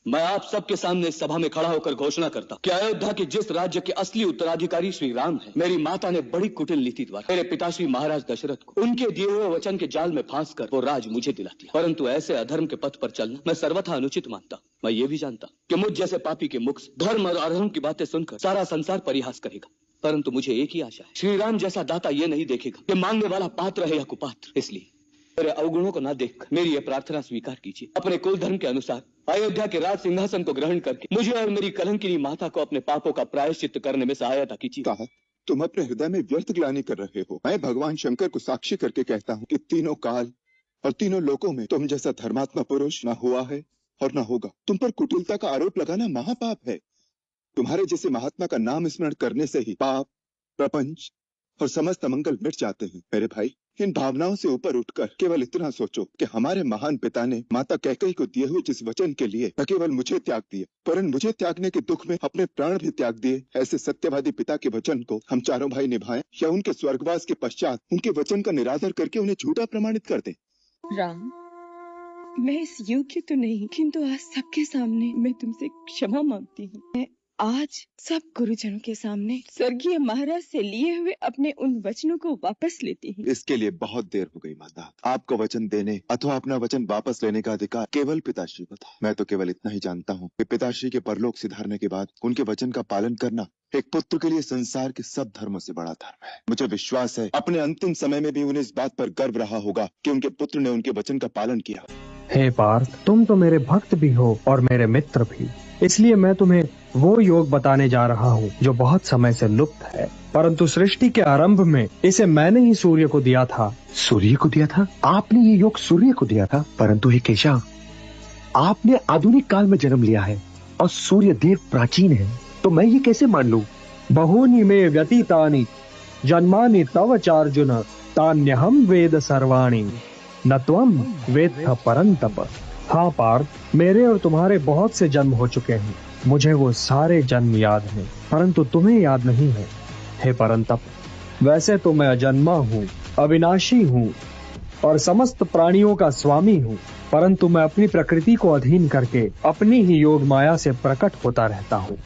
मैं आप सबके सामने इस सभा में खड़ा होकर घोषणा करता हूं कि अयोध्या के जिस राज्य के असली उत्तराधिकारी श्री राम हैं, मेरी माता ने बड़ी कुटिल नीति द्वारा मेरे पिताश्री महाराज दशरथ को उनके दिए हुए वचन के जाल में फांस कर वो राज मुझे दिला दिया। परंतु ऐसे अधर्म के पथ पर चलना मैं सर्वथा अनुचित मानता। मैं ये भी जानता कि मुझ जैसे पापी के मुख से धर्म और अधर्म की बातें सुनकर सारा संसार परिहास करेगा, परंतु मुझे एक ही आशा है, श्री राम जैसा दाता ये नहीं देखेगा कि मांगने वाला पात्र है या कुपात्र। इसलिए मेरे अवगुणों को न देखकर मेरी यह प्रार्थना स्वीकार कीजिए। अपने कुल धर्म के अनुसार अयोध्या के राज सिंहासन को ग्रहण करके मुझे और मेरी कलंकिनी माता को अपने पापों का प्रायश्चित्त करने में सहायता कीजिए। कहा, तुम अपने हृदय में व्यर्थ ग्लानि कर रहे हो। मैं भगवान शंकर को साक्षी करके कहता हूँ कि तीनों काल और तीनों लोकों में तुम जैसा धर्मात्मा पुरुष न हुआ है और न होगा। तुम पर कुटिलता का आरोप लगाना महापाप है। तुम्हारे जैसे महात्मा का नाम स्मरण करने से ही पाप, प्रपंच और समस्त अमंगल मिट जाते हैं। मेरे भाई, इन भावनाओं से ऊपर उठकर केवल इतना सोचो कि हमारे महान पिता ने माता कैकेयी को दिए हुए जिस वचन के लिए न केवल मुझे त्याग दिया, परंतु मुझे त्यागने के दुख में अपने प्राण भी त्याग दिए। ऐसे सत्यवादी पिता के वचन को हम चारों भाई निभाएं या उनके स्वर्गवास के पश्चात उनके वचन का निरादर करके उन्हें झूठा प्रमाणित कर दें। राम, मैं इस योग्य तो नहीं, किंतु आज सबके सामने मैं तुमसे क्षमा मांगती हूँ। मैं आज सब गुरुजनों के सामने स्वर्गीय महाराज से लिए हुए अपने उन वचनों को वापस लेती हूँ। इसके लिए बहुत देर हो गई माता। आपको वचन देने अथवा अपना वचन वापस लेने का अधिकार केवल पिताश्री को था। मैं तो केवल इतना ही जानता हूँ कि पिताश्री के परलोक सिधारने के बाद उनके वचन का पालन करना एक पुत्र के लिए संसार के सब धर्मों से बड़ा धर्म है। मुझे विश्वास है अपने अंतिम समय में भी उन्हें इस बात पर गर्व रहा होगा कि उनके पुत्र ने उनके वचन का पालन किया। हे पार्थ, तुम तो मेरे भक्त भी हो और मेरे मित्र भी, इसलिए मैं तुम्हें वो योग बताने जा रहा हूँ जो बहुत समय से लुप्त है, परंतु सृष्टि के आरंभ में इसे मैंने ही सूर्य को दिया था। सूर्य को दिया था? आपने ये योग सूर्य को दिया था? परंतु हे केशव, आपने आधुनिक काल में जन्म लिया है और सूर्य देव प्राचीन है, तो मैं ये कैसे मान लूं? बहूनि मे व्यतीतानि जन्मानि तव चार्जुन तान्यहम वेद सर्वाणि न त्वं वेत्थ परंतप। हाँ पार्थ, मेरे और तुम्हारे बहुत से जन्म हो चुके हैं, मुझे वो सारे जन्म याद हैं, परंतु तुम्हें याद नहीं है। हे परंतप, वैसे तो मैं अजन्मा हूँ, अविनाशी हूँ और समस्त प्राणियों का स्वामी हूँ, परंतु मैं अपनी प्रकृति को अधीन करके अपनी ही योग माया से प्रकट होता रहता हूँ।